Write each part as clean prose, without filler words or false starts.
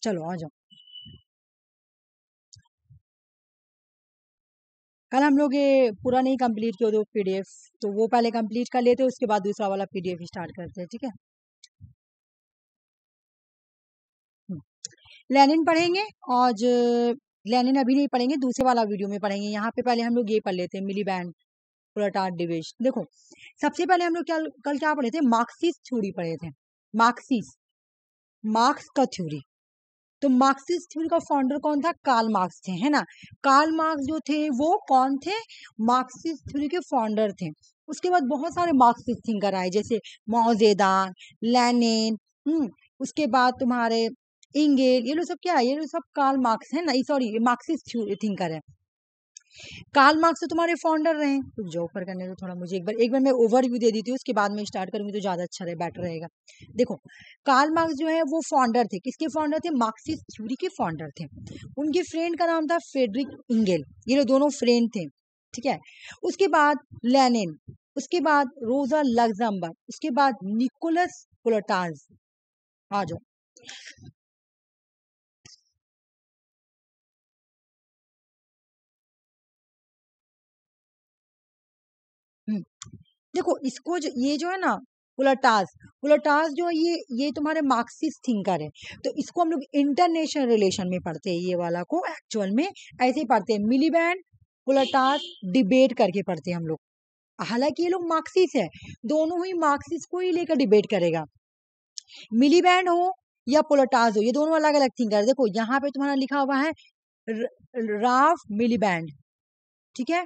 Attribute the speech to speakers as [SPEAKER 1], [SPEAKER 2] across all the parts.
[SPEAKER 1] चलो आ जाओ। कल हम लोग ये पूरा नहीं कंप्लीट किया दो पीडीएफ, तो वो पहले कंप्लीट कर लेते, उसके बाद दूसरा वाला पीडीएफ स्टार्ट करते हैं, ठीक है। लेनिन पढ़ेंगे, आज लेनिन अभी नहीं पढ़ेंगे, दूसरे वाला वीडियो में पढ़ेंगे। यहाँ पे पहले हम लोग ये पढ़ लेते हैं, मिलीबैंड प्रोलेटार डिविजन। देखो सबसे पहले हम लोग कल क्या पढ़े थे, मार्क्सिस्ट थ्योरी पढ़े थे। मार्क्स का थ्योरी। तो मार्क्सिस्ट थ्योरी का फाउंडर कौन था, कार्ल मार्क्स थे, है ना। कार्ल मार्क्स जो थे वो कौन थे, मार्क्सिस्ट थ्योरी के फाउंडर थे। उसके बाद बहुत सारे मार्क्सिस्ट थिंकर आए, जैसे माओ जेदांग, लेनिन, उसके बाद तुम्हारे इंगेल, ये लोग सब क्या है, ये लोग सब कार्ल मार्क्स है ना, सॉरी मार्क्सिस्ट थिंकर है। कार्ल मार्क्स तो तुम्हारे फाउंडर रहे। तो जो ऊपर करने तो थोड़ा मुझे एक बार मैं ओवरव्यू दे देती हूँ, उसके बाद में स्टार्ट करूंगी तो ज्यादा अच्छा बेटर रहेगा। देखो कार्ल मार्क्स जो है वो फाउंडर थे, किसके फाउंडर थे, मार्क्सिस्ट थ्योरी के फाउंडर थे। उनके फ्रेंड का नाम था फ्रेडरिक इंगेल, ये लोग दोनों फ्रेंड थे, ठीक है। उसके बाद लेनिन, उसके बाद रोजा लग्जमबर्ग, उसके बाद निकोलस प्लोटास। आ जाओ। देखो इसको ये जो है ना पुलटास जो है ये तुम्हारे मार्क्सिस्ट थिंकर है। तो इसको हम लोग इंटरनेशनल रिलेशन में पढ़ते हैं, ये वाला को एक्चुअल में ऐसे ही पढ़ते हैं, मिलीबैंड पुलटास डिबेट करके पढ़ते हैं हम लोग। हालांकि ये लोग मार्क्सिस्ट है, दोनों ही मार्क्सिस्ट को ही लेकर डिबेट करेगा। मिलीबैंड हो या पुलटास हो, ये दोनों अलग अलग थिंकर। देखो यहाँ पे तुम्हारा लिखा हुआ है राफ मिलीबैंड, ठीक है,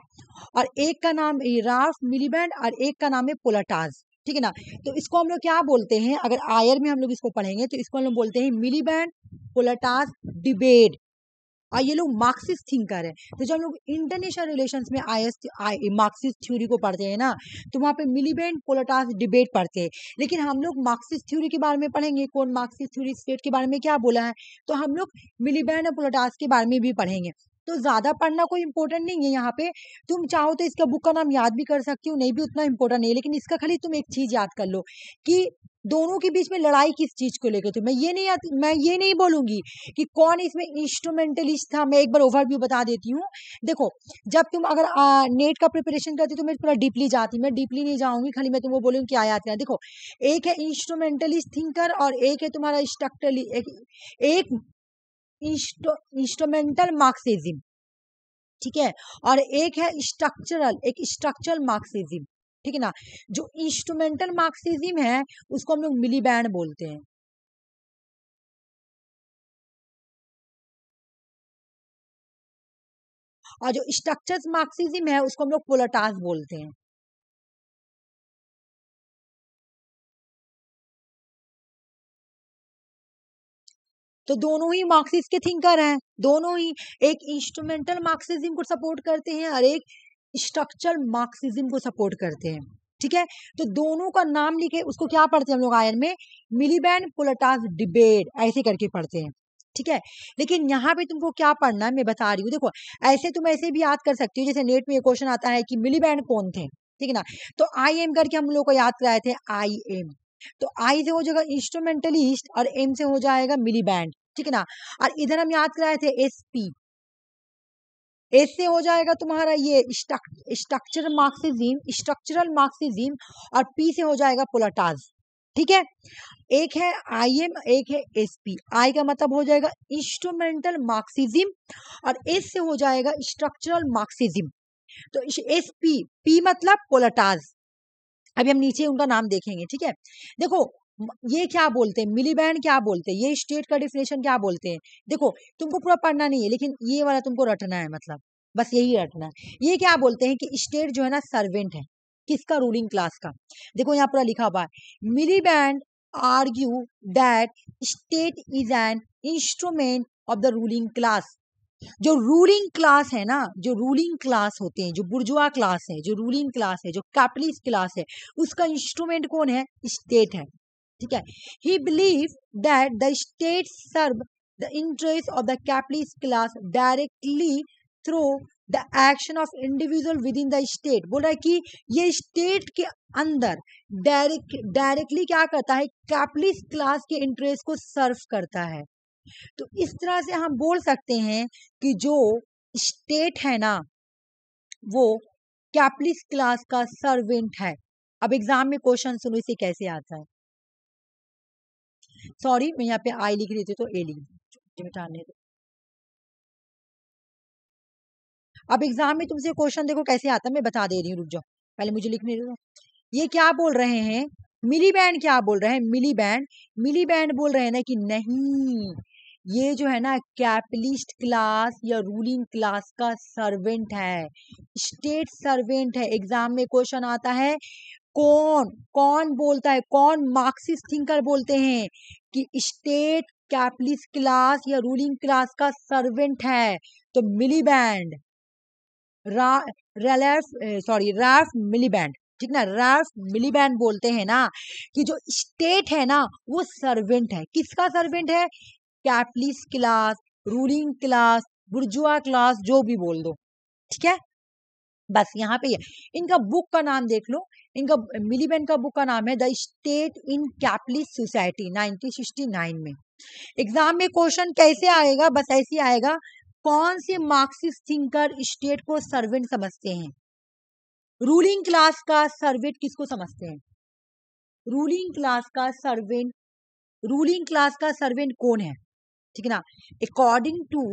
[SPEAKER 1] और एक का नाम राफ मिलीबैंड और एक का नाम है पोलाटास, ठीक है ना। तो इसको हम लोग क्या बोलते हैं, अगर आयर में हम लोग इसको पढ़ेंगे तो इसको हम लोग बोलते हैं मिलीबैंड पोलाटास डिबेट। और ये लोग मार्क्सिस्ट थिंकर है। तो जब हम लोग इंटरनेशनल रिलेशंस में मार्क्सिस्ट थ्योरी को पढ़ते हैं ना, तो वहां पे मिलीबैंड पोलाटास डिबेट पढ़ते हैं। लेकिन हम लोग मार्क्सिस्ट थ्योरी के बारे में पढ़ेंगे, कौन मार्क्सिस्ट थ्योरी स्टेट के बारे में क्या बोला है, तो हम लोग मिलीबैंड और पोलाटास के बारे में भी पढ़ेंगे। तो ज्यादा पढ़ना कोई इंपॉर्टेंट नहीं है यहाँ पे। तुम चाहो तो इसका बुक का नाम याद भी कर सकती हो, नहीं भी उतना इंपॉर्टेंट नहीं है, लेकिन इसका खाली तुम एक चीज याद कर लो कि दोनों के बीच में लड़ाई किस चीज को लेकर थी। मैं ये नहीं बोलूंगी कि कौन इसमें इंस्ट्रूमेंटलिस्ट था, मैं एक बार ओवरव्यू बता देती हूँ। देखो जब तुम अगर नेट का प्रिपरेशन करती तो मैं पूरा डीपली जाती, मैं डीपली नहीं जाऊंगी, खाली मैं तुमको बोलूंगी क्या आया था। देखो एक है इंस्ट्रूमेंटलिस्ट थिंकर और एक है तुम्हारा एक इंस्ट्रूमेंटल मार्क्सिज्म, ठीक है, और एक है स्ट्रक्चरल मार्क्सिज्म, ठीक है ना। जो इंस्ट्रूमेंटल मार्क्सिज्म है उसको हम लोग मिलीबैंड बोलते हैं, और जो स्ट्रक्चरल मार्क्सिज्म है उसको हम लोग पोलाटास बोलते हैं। तो दोनों ही मार्क्सिस्ट के थिंकर हैं, दोनों ही, एक इंस्ट्रूमेंटल मार्क्सिज्म को सपोर्ट करते हैं और एक स्ट्रक्चरल मार्क्सिज्म को सपोर्ट करते हैं, ठीक है। तो दोनों का नाम लिखे उसको क्या पढ़ते हैं हम लोग आयन में, मिलीबैंड पोलाटास डिबेट ऐसे करके पढ़ते हैं, ठीक है। लेकिन यहाँ पे तुमको क्या पढ़ना है मैं बता रही हूँ। देखो ऐसे तुम ऐसे भी याद कर सकती हो, जैसे नेट में ये क्वेश्चन आता है कि मिलीबैंड कौन थे, ठीक है ना। तो आई एम करके हम लोग को याद कराए थे, आई एम। तो आई से हो जाएगा इंस्ट्रूमेंटलिस्ट और एम से हो जाएगा मिली बैंड, ठीक है ना। और इधर हम याद कराए थे एस पी, एस से हो जाएगा तुम्हारा ये स्ट्रक्चरल मार्क्सिज्म और पी से हो जाएगा पोलाटास, ठीक है। एक है आई एम, एक है एस पी। आई का मतलब हो जाएगा इंस्ट्रूमेंटल मार्क्सिज्म और एस से हो जाएगा स्ट्रक्चरल मार्क्सिज्म। तो एस पी, पी मतलब पोलाटास। अभी हम नीचे उनका नाम देखेंगे, ठीक है। देखो ये क्या बोलते हैं, मिलीबैंड क्या बोलते हैं, ये स्टेट का डिफिनेशन क्या बोलते हैं। देखो तुमको पूरा पढ़ना नहीं है, लेकिन ये वाला तुमको रटना है, मतलब बस यही रटना है। ये क्या बोलते हैं कि स्टेट जो है ना सर्वेंट है, किसका, रूलिंग क्लास का। देखो यहाँ पूरा लिखा हुआ है, Miliband argue that state is an instrument of the ruling class. जो रूलिंग क्लास है ना, जो रूलिंग क्लास होते हैं, जो बुर्जुआ क्लास है, जो रूलिंग क्लास है, जो कैपिटलिस्ट क्लास है, उसका इंस्ट्रूमेंट कौन है, स्टेट है, ठीक है। He believe that the state serve the interest of the capitalist class directly through the action of individual within the state. बोल रहा है कि ये स्टेट के अंदर डायरेक्टली क्या करता है, कैपिटलिस्ट क्लास के इंटरेस्ट को सर्व करता है। तो इस तरह से हम बोल सकते हैं कि जो स्टेट है ना वो कैपिटलिस्ट क्लास का सर्वेंट है। अब एग्जाम में क्वेश्चन सुनो इसे कैसे आता है। सॉरी मैं यहाँ पे आई लिख रही थी तो ए लिख दी, मिटाने दो। अब एग्जाम में तुमसे क्वेश्चन देखो कैसे आता है, मैं बता दे रही हूँ, रुक जाओ पहले मुझे लिखने दो। ये क्या बोल रहे हैं, मिली बैंड क्या बोल रहे हैं, मिली बैंड बोल रहे हैं ना कि नहीं ये जो है ना कैपिटलिस्ट क्लास या रूलिंग क्लास का सर्वेंट है, स्टेट सर्वेंट है। एग्जाम में क्वेश्चन आता है कौन कौन बोलता है, कौन मार्क्सिस्ट थिंकर बोलते हैं कि स्टेट कैपिटलिस्ट क्लास या रूलिंग क्लास का सर्वेंट है, तो मिली बैंड रैल्फ मिलीबैंड, ठीक ना, रैल्फ मिलीबैंड बोलते हैं ना कि जो स्टेट है ना वो सर्वेंट है। किसका सर्वेंट है, capitalist class, ruling class, बुर्जुआ class, जो भी बोल दो, ठीक है। बस यहाँ पे इनका बुक का नाम देख लो, इनका मिलीबैंड का बुक का नाम है the state in capitalist society 1969 में। एग्जाम में क्वेश्चन कैसे आएगा, बस ऐसे आएगा, कौन से मार्क्सिस्ट थिंकर स्टेट को सर्वेंट समझते हैं, रूलिंग क्लास का सर्वेंट किसको समझते हैं, रूलिंग क्लास का सर्वेंट, रूलिंग क्लास का सर्वेंट कौन है, ठीक है ना। According to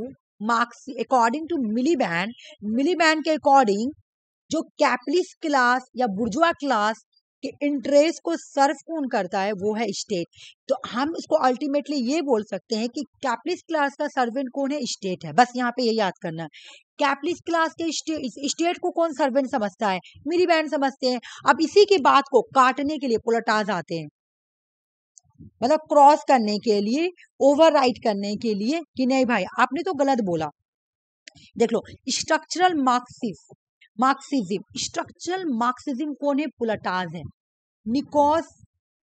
[SPEAKER 1] Marx, according to Miliband के अकॉर्डिंग जो कैपिटलिस्ट क्लास या बुर्जुआ क्लास के इंटरेस्ट को सर्व कौन करता है वो है स्टेट। तो हम इसको अल्टीमेटली ये बोल सकते हैं कि कैपिटलिस्ट क्लास का सर्वेंट कौन है, स्टेट है। बस यहाँ पे ये याद करना है, कैपिटलिस्ट क्लास के स्टेट को कौन सर्वेंट समझता है, मिलीबैंड समझते हैं। अब इसी की बात को काटने के लिए प्रोलेटार्स आते हैं, मतलब क्रॉस करने के लिए, ओवरराइट करने के लिए कि नहीं भाई आपने तो गलत बोला। देख लो स्ट्रक्चरल मार्क्सिज्म, स्ट्रक्चरल मार्क्सिज्म कौन है, प्रोलेटार्स है, निकोस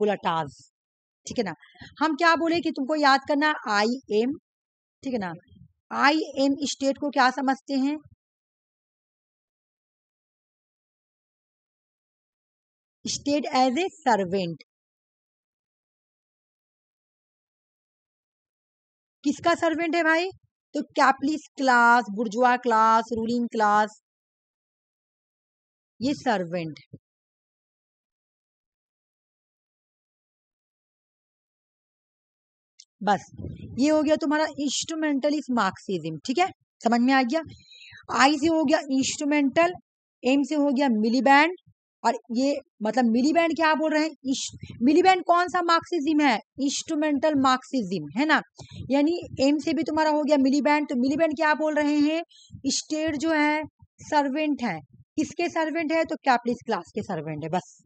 [SPEAKER 1] प्रोलेटार्स, ठीक है ना। हम क्या बोले कि तुमको याद करना आई एम, ठीक है ना, आई एम स्टेट को क्या समझते हैं, स्टेट एज ए सर्वेंट। किसका सर्वेंट है भाई, तो capitalist class, बुर्जुआ class, ruling class, ये सर्वेंट। बस ये हो गया तुम्हारा इंस्ट्रूमेंटलिस्ट मार्क्सिज्म, ठीक है, समझ में आ गया। आई से हो गया इंस्ट्रूमेंटल, एम से हो गया मिलीबैंड, और ये मतलब मिलीबैंड क्या बोल रहे हैं, मिलीबैंड कौन सा मार्क्सिज्म है, इंस्ट्रूमेंटल मार्क्सिज्म, है ना। यानी एम से भी तुम्हारा हो गया मिलीबैंड, तो मिलीबैंड क्या बोल रहे हैं, स्टेट जो है सर्वेंट है, किसके सर्वेंट है, तो कैपिटलिस्ट क्लास के सर्वेंट है। बस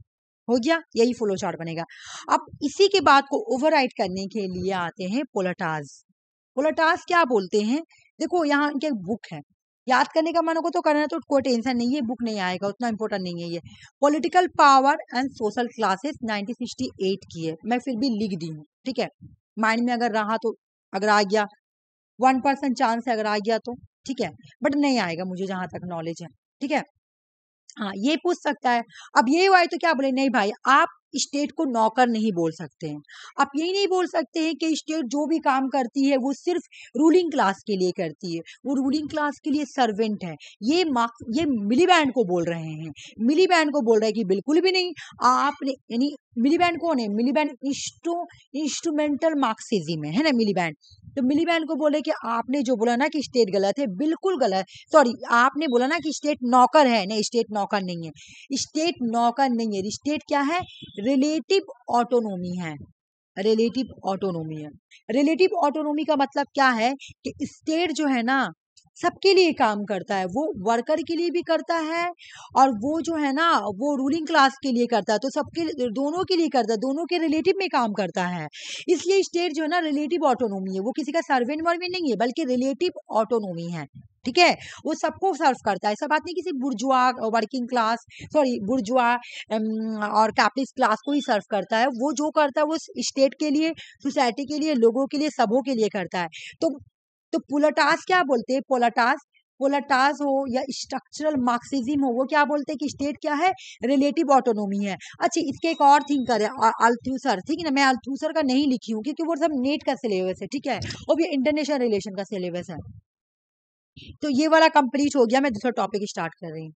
[SPEAKER 1] हो गया, यही फ्लो चार्ट बनेगा। अब इसी के बात को ओवरराइड करने के लिए आते हैं प्रोलेटार्स। प्रोलेटार्स क्या बोलते हैं, देखो यहाँ इनके बुक है, याद करने का मन को तो करना, तो कोई टेंशन नहीं है, बुक नहीं आएगा, उतना इंपॉर्टेंट नहीं है ये। Political power and social classes 1968 की है, मैं फिर भी लिख दी हूँ, ठीक है, माइंड में अगर रहा तो, अगर आ गया 1% चांस है अगर आ गया तो, ठीक है, बट नहीं आएगा मुझे जहां तक नॉलेज है, ठीक है। हाँ ये पूछ सकता है। अब ये हुआ है तो क्या बोले, नहीं भाई आप स्टेट को नौकर नहीं बोल सकते हैं, आप यही नहीं बोल सकते हैं कि स्टेट जो भी काम करती है वो सिर्फ रूलिंग क्लास के लिए करती है, वो रूलिंग क्लास के लिए सर्वेंट है। ये मिलीबैंड को बोल रहे हैं, मिलीबैंड को बोल रहे हैं कि बिल्कुल भी नहीं, आपने यानी मिलीबैंड कौन है, मिलीबैंड इंस्ट्रूमेंटल मार्क्सिज्म है ना मिलीबैंड। तो मिलीबैंड को बोले कि आपने जो बोला ना कि स्टेट गलत है, बिल्कुल गलत, सॉरी आपने बोला ना कि स्टेट नौकर है, नहीं स्टेट नौकर नहीं है, स्टेट नौकर नहीं है, स्टेट क्या है, रिलेटिव ऑटोनोमी है, रिलेटिव ऑटोनोमी है। रिलेटिव ऑटोनोमी का मतलब क्या है कि स्टेट जो है ना सबके लिए काम करता है, वो वर्कर के लिए भी करता है और वो जो है ना वो रूलिंग क्लास के लिए करता है, तो सबके दोनों के लिए करता है, दोनों के रिलेटिव में काम करता है। इसलिए स्टेट जो है ना रिलेटिव ऑटोनोमी है, वो किसी का सर्वेंट वर्वेंट नहीं है बल्कि रिलेटिव ऑटोनोमी है, ठीक है। वो सबको सर्व करता है, सब बात नहीं किसी बुर्जुआ वर्किंग क्लास, सॉरी बुर्जुआ और कैपिटलिस्ट क्लास को ही सर्व करता है, वो जो करता है वो स्टेट के लिए, सोसाइटी के लिए, लोगों के लिए, सबों के लिए करता है। तो प्रोलेटार्स क्या बोलते हैं, प्रोलेटार्स पोलटास हो या स्ट्रक्चरल मार्क्सिज्म हो, वो क्या बोलते हैं कि स्टेट क्या है, रिलेटिव ऑटोनोमी है। अच्छा, इसके एक और थिंकर है अल्थुसर, ठीक है ना, मैं अल्थुसर का नहीं लिखी हूँ क्योंकि वो सब नेट का सिलेबस है, ठीक है, और भी इंटरनेशनल रिलेशन का सिलेबस है। तो ये वाला कंप्लीट हो गया, मैं दूसरा टॉपिक स्टार्ट कर रही हूँ।